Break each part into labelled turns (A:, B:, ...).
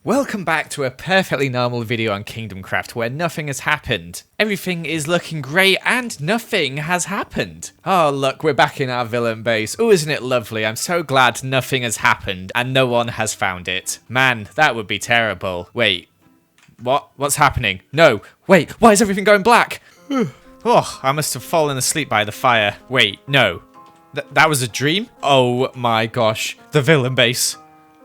A: Welcome back to a perfectly normal video on Kingdomcraft where nothing has happened. Everything is looking great and nothing has happened. Oh look, we're back in our villain base. Oh, isn't it lovely? I'm so glad nothing has happened and no one has found it. Man, that would be terrible. Wait, what's happening? No, wait, why is everything going black? Oh, I must have fallen asleep by the fire. Wait, no. That was a dream? Oh my gosh, the villain base.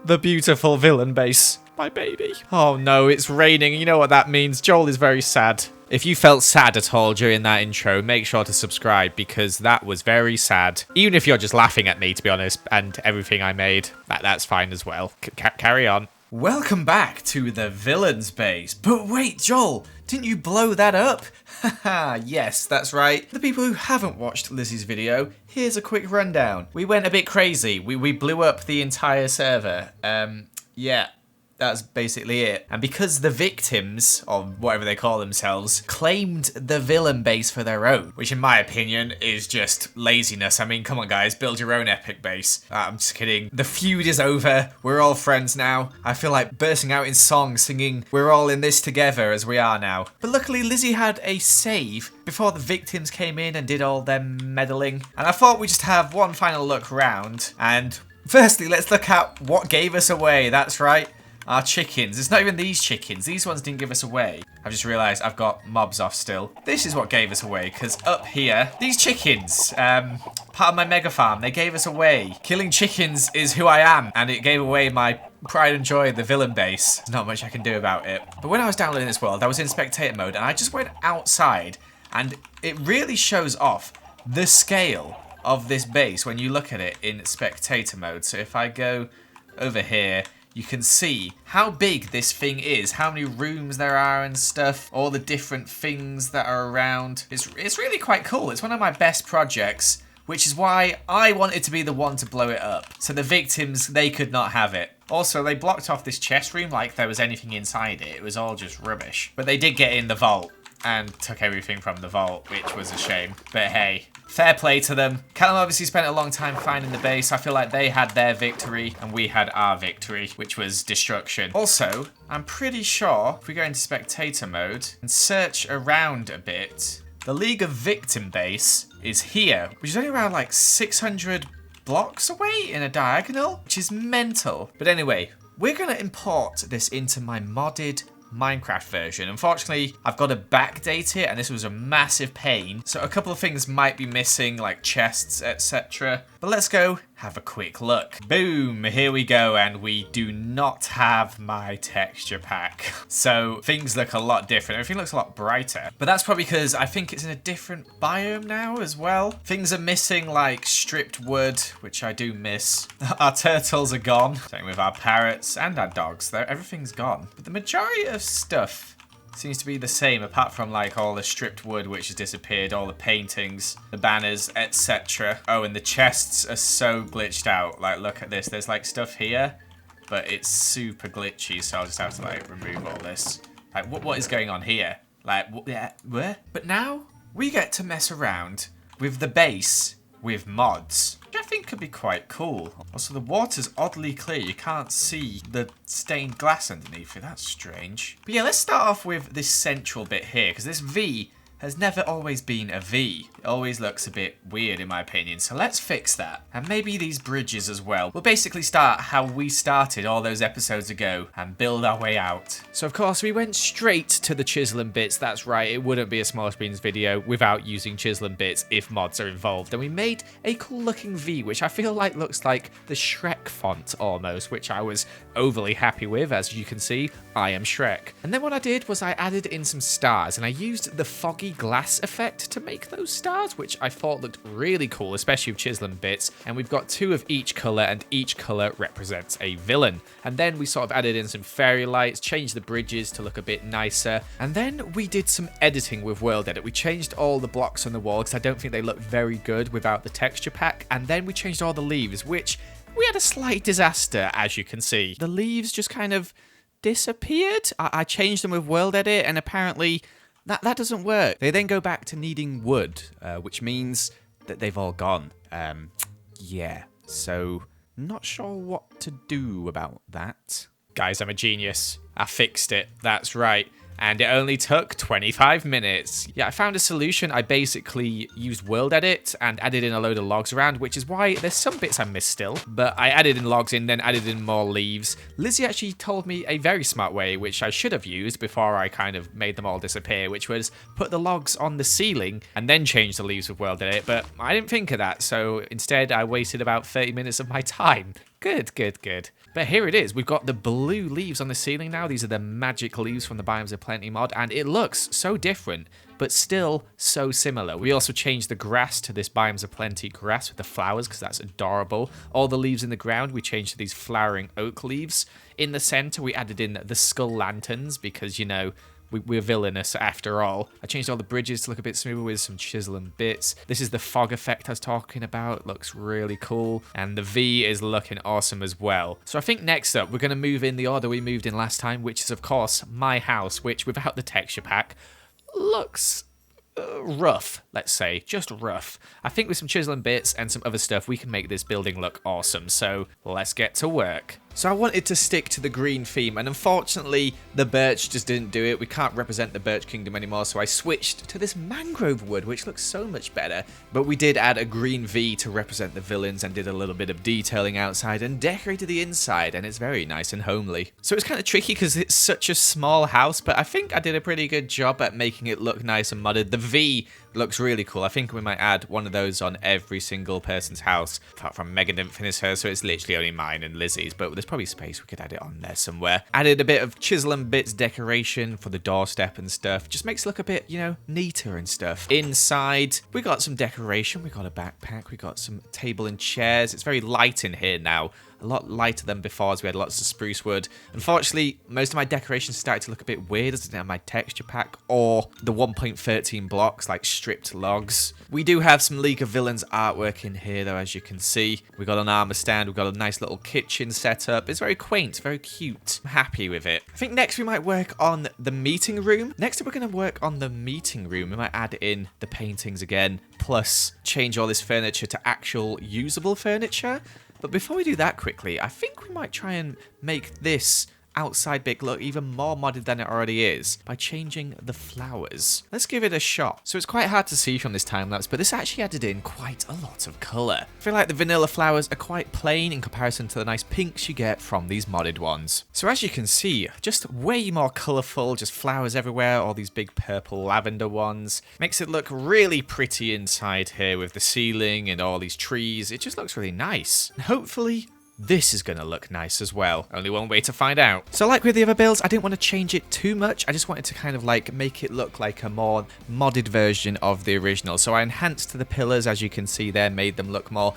A: The beautiful villain base. My baby. Oh no, it's raining. You know what that means. Joel is very sad. If you felt sad at all during that intro, make sure to subscribe because that was very sad. Even if you're just laughing at me, to be honest, and everything I made, that's fine as well. Carry on. Welcome back to the villain's base. But wait, Joel, didn't you blow that up? Haha, yes, that's right. The people who haven't watched Lizzie's video, here's a quick rundown. We went a bit crazy. We blew up the entire server. Yeah. That's basically it. And because the victims, or whatever they call themselves, claimed the villain base for their own, which in my opinion is just laziness. I mean, come on guys, build your own epic base. I'm just kidding. The feud is over. We're all friends now. I feel like bursting out in song, singing, we're all in this together as we are now. But luckily Lizzie had a save before the victims came in and did all their meddling. And I thought we'd just have one final look round. And firstly, let's look at what gave us away. That's right. Our chickens. It's not even these chickens. These ones didn't give us away. I've just realised I've got mobs off still. This is what gave us away, because up here, these chickens, part of my mega farm, they gave us away. Killing chickens is who I am, and it gave away my pride and joy, the villain base. There's not much I can do about it. But when I was downloading this world, I was in spectator mode, and I just went outside, and it really shows off the scale of this base when you look at it in spectator mode. So if I go over here, you can see how big this thing is, how many rooms there are and stuff, all the different things that are around. It's really quite cool. It's one of my best projects, which is why I wanted to be the one to blow it up. So the victims, they could not have it. Also, they blocked off this chest room like there was anything inside it. It was all just rubbish. But they did get in the vault and took everything from the vault, which was a shame. But hey, fair play to them. Callum obviously spent a long time finding the base. I feel like they had their victory and we had our victory, which was destruction. Also, I'm pretty sure if we go into spectator mode and search around a bit, the League of Victim base is here, which is only around like 600 blocks away in a diagonal, which is mental. But anyway, we're going to import this into my modded Minecraft version. Unfortunately, I've got to backdate it and this was a massive pain. So a couple of things might be missing like chests, etc. But let's go have a quick look. Boom, here we go, and we do not have my texture pack. So things look a lot different. Everything looks a lot brighter. But that's probably because I think it's in a different biome now as well. Things are missing like stripped wood, which I do miss. Our turtles are gone. Same with our parrots and our dogs. Everything's gone. But the majority of stuff seems to be the same, apart from like all the stripped wood which has disappeared, all the paintings, the banners, etc. Oh, and the chests are so glitched out. Like, look at this. There's like stuff here, but it's super glitchy, so I'll just have to like remove all this. Like, what is going on here? Like, where? But now we get to mess around with the base with mods, which I think could be quite cool. Also, the water's oddly clear. You can't see the stained glass underneath it. That's strange. But yeah, let's start off with this central bit here, because this V has never always been a V. It always looks a bit weird in my opinion, so let's fix that. And maybe these bridges as well. We'll basically start how we started all those episodes ago and build our way out. So of course we went straight to the chisel and bits. That's right, it wouldn't be a Smallishbeans video without using chisel and bits if mods are involved. And we made a cool looking V, which I feel like looks like the Shrek font almost, which I was overly happy with. As you can see, I am Shrek. And then what I did was I added in some stars and I used the foggy glass effect to make those stars, which I thought looked really cool, especially with chisel and bits. And we've got two of each colour, and each colour represents a villain. And then we sort of added in some fairy lights, changed the bridges to look a bit nicer. And then we did some editing with World Edit. We changed all the blocks on the wall because I don't think they look very good without the texture pack. And then we changed all the leaves, which we had a slight disaster, as you can see. The leaves just kind of disappeared. I changed them with World Edit, and apparently that doesn't work. They then go back to needing wood, which means that they've all gone. Yeah, so not sure what to do about that. Guys, I'm a genius. I fixed it. That's right. And it only took 25 minutes. Yeah, I found a solution. I basically used World Edit and added in a load of logs around, which is why there's some bits I missed still. But I added in logs in, then added in more leaves. Lizzie actually told me a very smart way, which I should have used before I kind of made them all disappear, which was put the logs on the ceiling and then change the leaves with World Edit. But I didn't think of that, so instead I wasted about 30 minutes of my time. Good, good, good. But here it is. We've got the blue leaves on the ceiling now. These are the magic leaves from the Biomes of Plenty mod, and it looks so different, but still so similar. We also changed the grass to this Biomes of Plenty grass with the flowers, because that's adorable. All the leaves in the ground, we changed to these flowering oak leaves. In the center, we added in the skull lanterns, because, you know, we're villainous after all. I changed all the bridges to look a bit smoother with some chisel and bits. This is the fog effect I was talking about. Looks really cool. And the V is looking awesome as well. So I think next up, we're going to move in the order we moved in last time, which is, of course, my house, which without the texture pack looks rough, let's say. Just rough. I think with some chisel and bits and some other stuff, we can make this building look awesome. So let's get to work. So I wanted to stick to the green theme, and unfortunately the birch just didn't do it. We can't represent the birch kingdom anymore, so I switched to this mangrove wood, which looks so much better. But we did add a green V to represent the villains and did a little bit of detailing outside and decorated the inside, and it's very nice and homely. So it's kind of tricky because it's such a small house, but I think I did a pretty good job at making it look nice and modded. The V looks really cool. I think we might add one of those on every single person's house, apart from Megan didn't finish hers, so it's literally only mine and Lizzie's, but there's probably space we could add it on there somewhere. Added a bit of chisel and bits decoration for the doorstep and stuff. Just makes it look a bit, you know, neater and stuff. Inside, we got some decoration. We got a backpack. We got some table and chairs. It's very light in here now. A lot lighter than before, as we had lots of spruce wood. Unfortunately, most of my decorations started to look a bit weird as I didn't have my texture pack or the 1.13 blocks, like stripped logs. We do have some League of Villains artwork in here, though, as you can see. We got an armor stand. We've got a nice little kitchen set up. It's very quaint, very cute. I'm happy with it. I think next we might work on the meeting room. Next up, we're going to work on the meeting room. We might add in the paintings again, plus change all this furniture to actual usable furniture. But before we do that quickly, I think we might try and make this outside bit look even more modded than it already is by changing the flowers. Let's give it a shot. So it's quite hard to see from this time lapse, but this actually added in quite a lot of colour. I feel like the vanilla flowers are quite plain in comparison to the nice pinks you get from these modded ones. So as you can see, just way more colourful, just flowers everywhere, all these big purple lavender ones. Makes it look really pretty inside here with the ceiling and all these trees. It just looks really nice. And hopefully this is going to look nice as well. Only one way to find out. So like with the other builds, I didn't want to change it too much. I just wanted to kind of like make it look like a more modded version of the original. So I enhanced the pillars, as you can see there, made them look more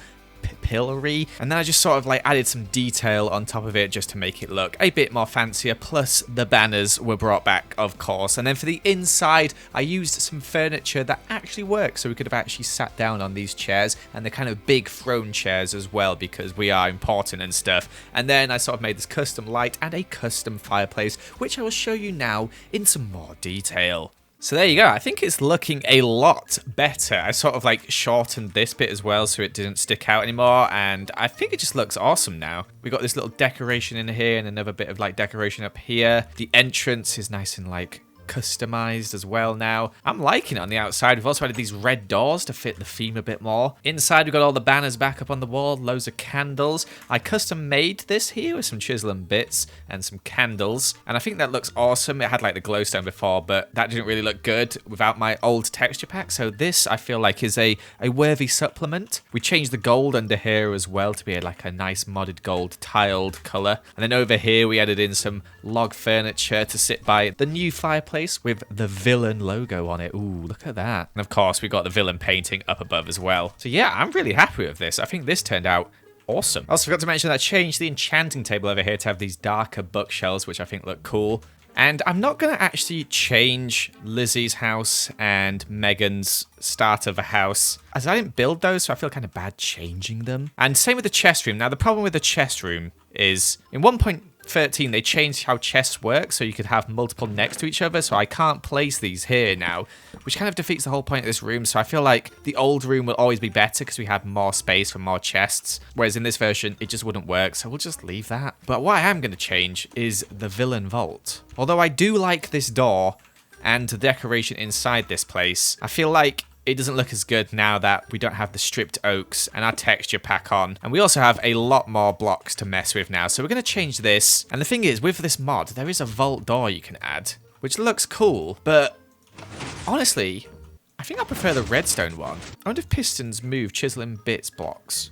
A: pillory, and then I just sort of like added some detail on top of it just to make it look a bit more fancier, plus the banners were brought back, of course. And then for the inside, I used some furniture that actually works, so we could have actually sat down on these chairs, and the kind of big throne chairs as well, because we are important and stuff. And then I sort of made this custom light and a custom fireplace, which I will show you now in some more detail. So there you go. I think it's looking a lot better. I sort of like shortened this bit as well so it didn't stick out anymore, and I think it just looks awesome now. We got this little decoration in here and another bit of like decoration up here. The entrance is nice and like customized as well now. I'm liking it on the outside. We've also added these red doors to fit the theme a bit more. Inside, we've got all the banners back up on the wall, loads of candles. I custom made this here with some chisel and bits and some candles, and I think that looks awesome. It had like the glowstone before, but that didn't really look good without my old texture pack, so this I feel like is a worthy supplement. We changed the gold under here as well to be like a nice modded gold tiled color, and then over here we added in some log furniture to sit by the new fireplace with the villain logo on it. Ooh, look at that. And of course, we got the villain painting up above as well. So yeah, I'm really happy with this. I think this turned out awesome. I also forgot to mention that I changed the enchanting table over here to have these darker bookshelves, which I think look cool. And I'm not going to actually change Lizzie's house and Megan's start of a house, as I didn't build those, so I feel kind of bad changing them. And same with the chest room. Now, the problem with the chest room is in 1.13 13, they changed how chests work, so you could have multiple next to each other, so I can't place these here now, which kind of defeats the whole point of this room. So I feel like the old room will always be better because we had more space for more chests, whereas in this version, it just wouldn't work, so we'll just leave that. But what I am going to change is the villain vault. Although I do like this door and the decoration inside this place, I feel like it doesn't look as good now that we don't have the stripped oaks and our texture pack on. And we also have a lot more blocks to mess with now. So we're going to change this. And the thing is, with this mod, there is a vault door you can add, which looks cool. But honestly, I think I prefer the redstone one. I wonder if pistons move chiseling bits blocks.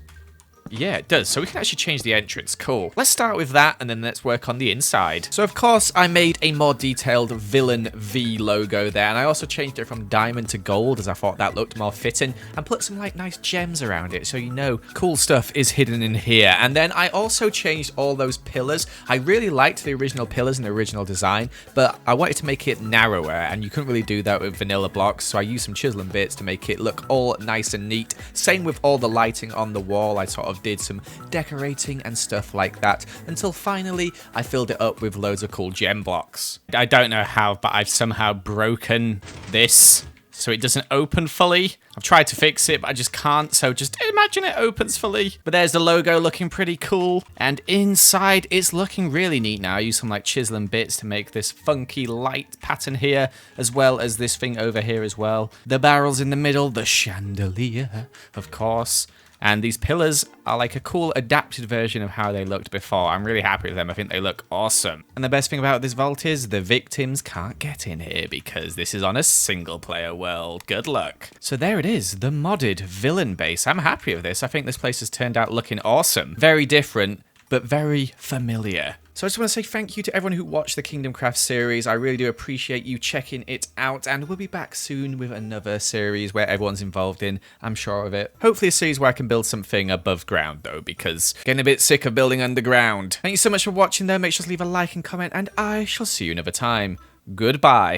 A: Yeah, it does. So we can actually change the entrance. Cool. Let's start with that, and then let's work on the inside. So, of course, I made a more detailed Villain V logo there, and I also changed it from diamond to gold, as I thought that looked more fitting, and put some, like, nice gems around it, so you know cool stuff is hidden in here. And then I also changed all those pillars. I really liked the original pillars and the original design, but I wanted to make it narrower, and you couldn't really do that with vanilla blocks, so I used some chiseling bits to make it look all nice and neat. Same with all the lighting on the wall. I sort of did some decorating and stuff like that until finally I filled it up with loads of cool gem blocks. I don't know how, but I've somehow broken this so it doesn't open fully. I've tried to fix it, but I just can't, so just imagine it opens fully. But there's the logo looking pretty cool, and inside it's looking really neat now. I used some like chiseling bits to make this funky light pattern here, as well as this thing over here as well. The barrels in the middle, the chandelier, of course. And these pillars are like a cool adapted version of how they looked before. I'm really happy with them. I think they look awesome. And the best thing about this vault is the victims can't get in here because this is on a single player world. Good luck. So there it is, the modded villain base. I'm happy with this. I think this place has turned out looking awesome. Very different, but very familiar. So I just want to say thank you to everyone who watched the Kingdomcraft series. I really do appreciate you checking it out, and we'll be back soon with another series where everyone's involved in, I'm sure of it. Hopefully a series where I can build something above ground though, because getting a bit sick of building underground. Thank you so much for watching though. Make sure to leave a like and comment, and I shall see you another time. Goodbye.